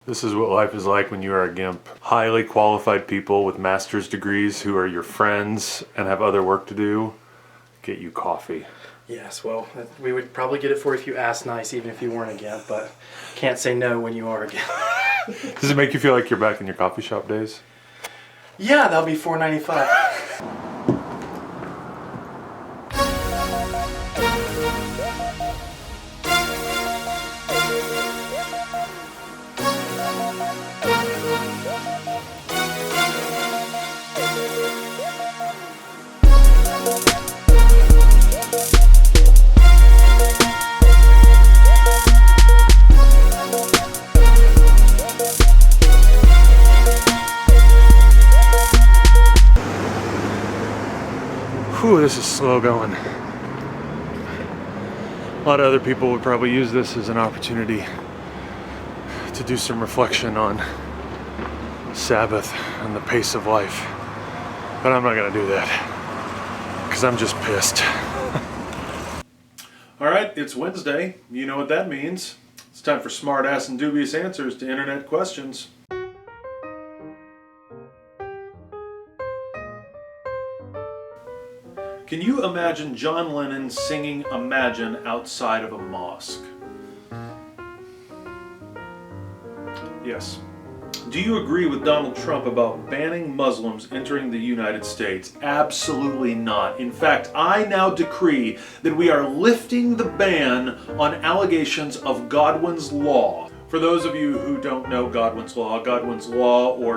This is what life is like when you are a Gimp. Highly qualified people with master's degrees who are your friends and have other work to do get you coffee. Yes, well, we would probably get it for you if you asked nice, even if you weren't a Gimp, but can't say no when you are a Gimp. Does it make you feel like you're back in your coffee shop days? Yeah, that'll be $4.95. Whew, this is slow going. A lot of other people would probably use this as an opportunity to do some reflection on Sabbath and the pace of life. But I'm not gonna do that, because I'm just pissed. Alright, it's Wednesday. You know what that means. It's time for smart ass and dubious answers to internet questions. Can you imagine John Lennon singing Imagine outside of a mosque? Yes. Do you agree with Donald Trump about banning Muslims entering the United States? Absolutely not. In fact, I now decree that we are lifting the ban on allegations of Godwin's Law. For those of you who don't know Godwin's Law or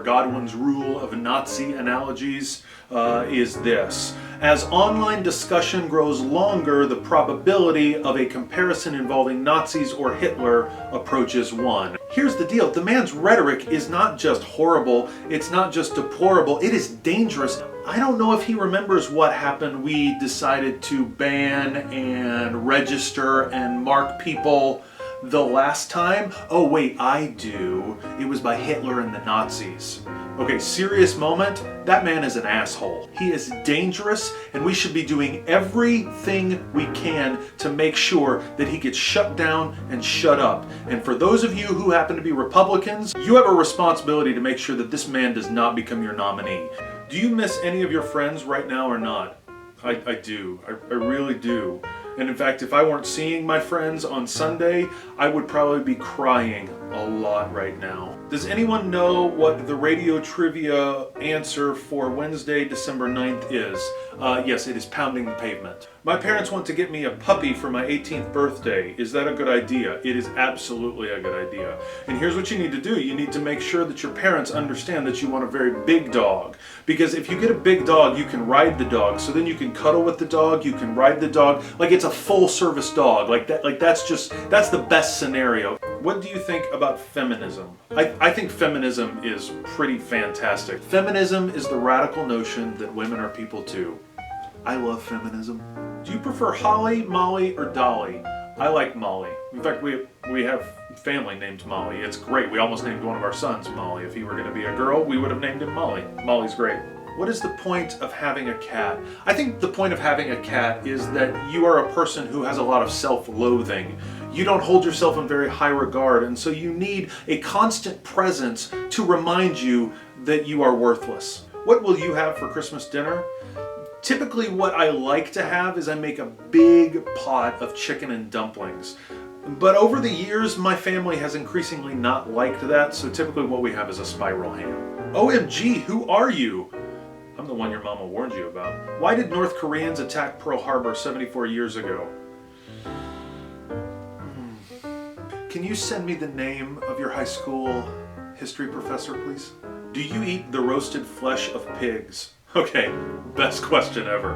Godwin's rule of Nazi analogies is this. As online discussion grows longer, the probability of a comparison involving Nazis or Hitler approaches 1. Here's the deal, the man's rhetoric is not just horrible, it's not just deplorable, it is dangerous. I don't know if he remembers what happened. We decided to ban and register and mark people the last time. Oh wait, I do. It was by Hitler and the Nazis. Okay, serious moment, that man is an asshole. He is dangerous, and we should be doing everything we can to make sure that he gets shut down and shut up. And for those of you who happen to be Republicans, you have a responsibility to make sure that this man does not become your nominee. Do you miss any of your friends right now or not? I do. I really do. And in fact, if I weren't seeing my friends on Sunday, I would probably be crying a lot right now. Does anyone know what the radio trivia answer for Wednesday, December 9th is? Yes, it is pounding the pavement. My parents want to get me a puppy for my 18th birthday. Is that a good idea? It is absolutely a good idea. And here's what you need to do. You need to make sure that your parents understand that you want a very big dog. Because if you get a big dog, you can ride the dog. So then you can cuddle with the dog, you can ride the dog. Like it's a full service dog. That's the best scenario. What do you think about feminism? I think feminism is pretty fantastic. Feminism is the radical notion that women are people too. I love feminism. Do you prefer Holly, Molly, or Dolly? I like Molly. In fact, we have family named Molly. It's great. We almost named one of our sons Molly. If he were going to be a girl, we would have named him Molly. Molly's great. What is the point of having a cat? I think the point of having a cat is that you are a person who has a lot of self-loathing. You don't hold yourself in very high regard, and so you need a constant presence to remind you that you are worthless. What will you have for Christmas dinner? Typically what I like to have is I make a big pot of chicken and dumplings. But over the years, my family has increasingly not liked that, so typically what we have is a spiral ham. OMG, who are you? I'm the one your mama warned you about. Why did North Koreans attack Pearl Harbor 74 years ago? Can you send me the name of your high school history professor, please? Do you eat the roasted flesh of pigs? Okay, best question ever.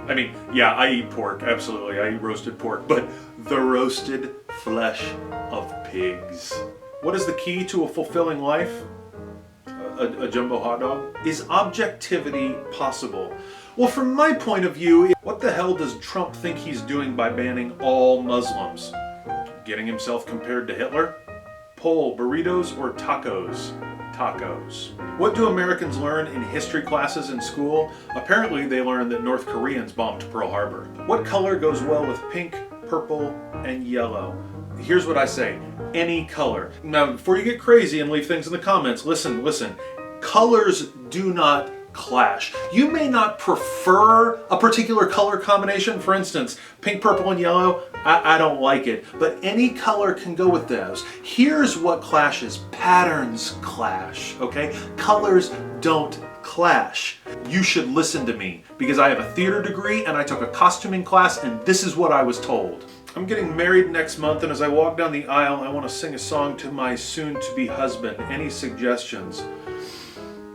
I mean, yeah, I eat pork, absolutely. I eat roasted pork, but the roasted flesh of pigs. What is the key to a fulfilling life? A jumbo hot dog? Is objectivity possible? Well, from my point of view, what the hell does Trump think he's doing by banning all Muslims? Getting himself compared to Hitler? Poll, burritos or tacos? Tacos. What do Americans learn in history classes in school? Apparently they learn that North Koreans bombed Pearl Harbor. What color goes well with pink, purple, and yellow? here's what I say, any color. Now, before you get crazy and leave things in the comments, listen. Colors do not clash. You may not prefer a particular color combination. For instance, pink, purple, and yellow, I don't like it, but any color can go with those. Here's what clashes. Patterns clash, okay? Colors don't clash. You should listen to me because I have a theater degree and I took a costuming class and this is what I was told. I'm getting married next month, and as I walk down the aisle, I want to sing a song to my soon-to-be husband. Any suggestions?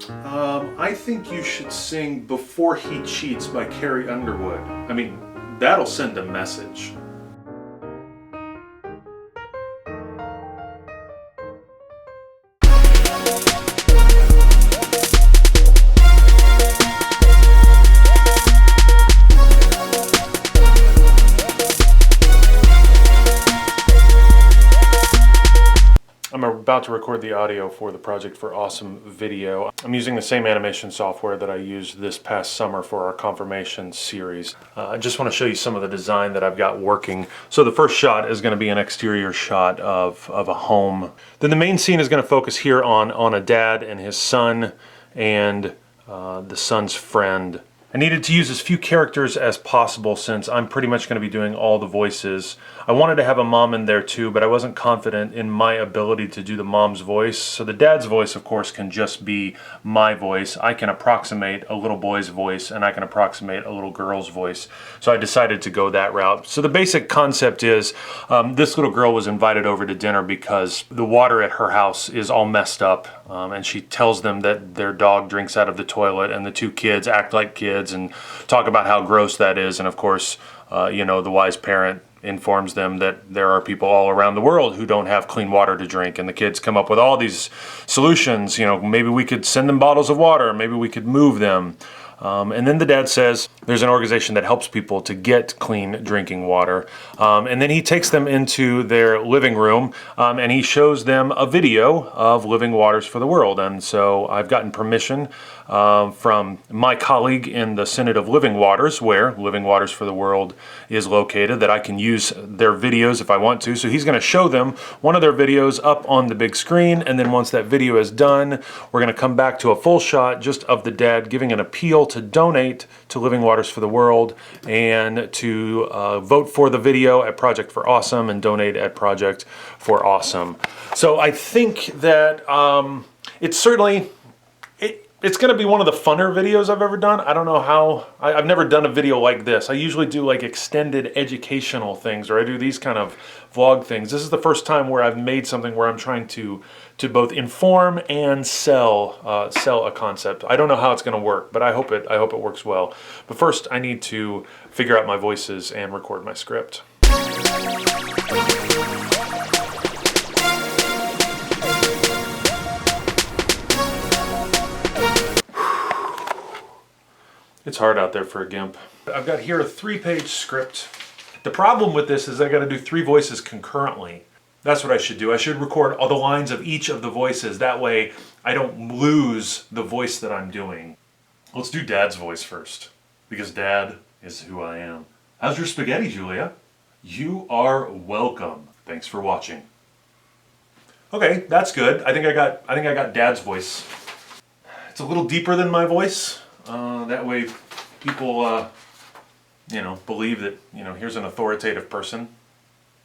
I think you should sing Before He Cheats by Carrie Underwood. I mean, that'll send a message. I'm about to record the audio for the Project for Awesome video. I'm using the same animation software that I used this past summer for our confirmation series. I just want to show you some of the design that I've got working. So the first shot is going to be an exterior shot of a home. Then the main scene is going to focus here on a dad and his son and the son's friend. I needed to use as few characters as possible since I'm pretty much going to be doing all the voices. I wanted to have a mom in there too, but I wasn't confident in my ability to do the mom's voice. So the dad's voice, of course, can just be my voice. I can approximate a little boy's voice and I can approximate a little girl's voice. So I decided to go that route. So the basic concept is this little girl was invited over to dinner because the water at her house is all messed up. And she tells them that their dog drinks out of the toilet, and the two kids act like kids and talk about how gross that is. And of course, the wise parent informs them that there are people all around the world who don't have clean water to drink, and the kids come up with all these solutions. Maybe we could send them bottles of water, maybe we could move them. And then the dad says there's an organization that helps people to get clean drinking water. And then he takes them into their living room and he shows them a video of Living Waters for the World. And so I've gotten permission from my colleague in the Synod of Living Waters, where Living Waters for the World is located, that I can use their videos if I want to. So he's going to show them one of their videos up on the big screen, and then once that video is done, we're going to come back to a full shot just of the dad giving an appeal to donate to Living Waters for the World and to vote for the video at Project for Awesome and donate at Project for Awesome. So I think that it's certainly... It's going to be one of the funner videos I've ever done. I don't know how, I've never done a video like this. I usually do like extended educational things, or I do these kind of vlog things. This is the first time where I've made something where I'm trying to both inform and sell a concept. I don't know how it's going to work, but I hope it works well. But first I need to figure out my voices and record my script. It's hard out there for a Gimp. I've got here a 3-page script. The problem with this is I got to do 3 voices concurrently. That's what I should do. I should record all the lines of each of the voices. That way I don't lose the voice that I'm doing. Let's do Dad's voice first, because Dad is who I am. How's your spaghetti, Julia? You are welcome. Thanks for watching. Okay, that's good. I think I got Dad's voice. It's a little deeper than my voice. That way people, believe that, here's an authoritative person,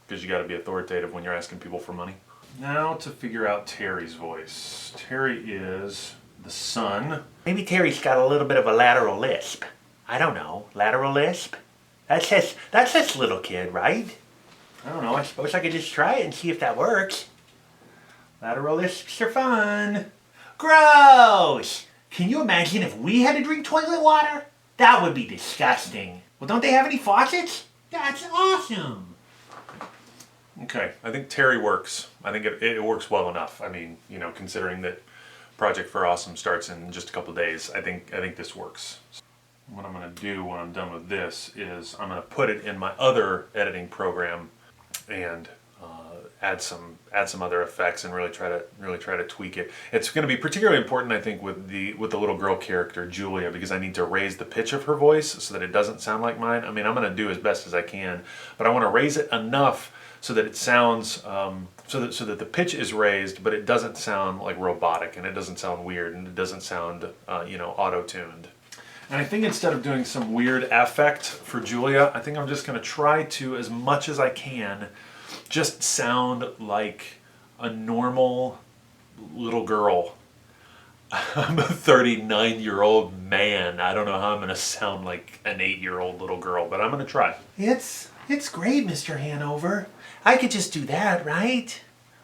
because you got to be authoritative when you're asking people for money. Now to figure out Terry's voice. Terry is the son. Maybe Terry's got a little bit of a lateral lisp. I don't know. Lateral lisp? That's this little kid, right? I don't know. I suppose I could just try it and see if that works. Lateral lisps are fun. Gross! Can you imagine if we had to drink toilet water? That would be disgusting. Well, don't they have any faucets? That's awesome. Okay, I think Terry works. I think it works well enough. I mean, considering that Project for Awesome starts in just a couple days, I think this works. What I'm going to do when I'm done with this is I'm going to put it in my other editing program and add some other effects and really try to tweak it. It's going to be particularly important, I think, with the little girl character Julia, because I need to raise the pitch of her voice so that it doesn't sound like mine. I mean, I'm going to do as best as I can, but I want to raise it enough so that it sounds so that the pitch is raised, but it doesn't sound like robotic, and it doesn't sound weird, and it doesn't sound auto-tuned. And I think instead of doing some weird affect for Julia, I think I'm just going to try to, as much as I can, just sound like a normal little girl. I'm a 39-year-old man. I don't know how I'm going to sound like an 8-year-old little girl, but I'm going to try. It's great, Mr. Hanover. I could just do that, right?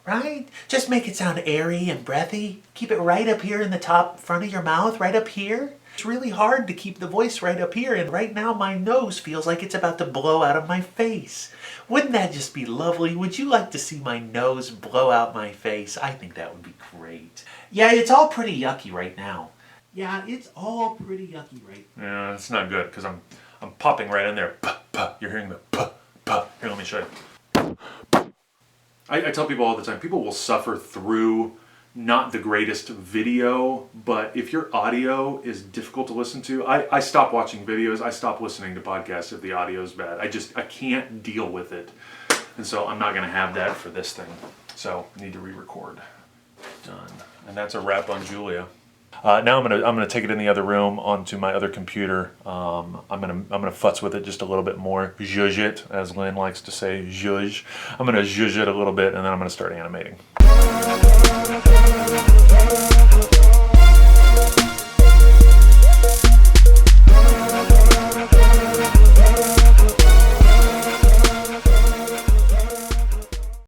Right? Just make it sound airy and breathy. Keep it right up here in the top front of your mouth, right up here. It's really hard to keep the voice right up here, and right now my nose feels like it's about to blow out of my face. Wouldn't that just be lovely? Would you like to see my nose blow out my face? I think that would be great. Yeah, it's all pretty yucky right now. Yeah, it's all pretty yucky right now. Yeah, it's not good because I'm popping right in there. Puh, puh. You're hearing the puh, puh. Here, let me show you. I tell people all the time, people will suffer through not the greatest video, but if your audio is difficult to listen to, I stop watching videos, I stop listening to podcasts if the audio is bad. I can't deal with it. And so I'm not going to have that for this thing. So I need to re-record. Done. And that's a wrap on Julia. Now I'm gonna take it in the other room onto my other computer. I'm gonna futz with it just a little bit more, zhuzh it, as Lynn likes to say, zhuzh. I'm gonna zhuzh it a little bit, and then I'm gonna start animating.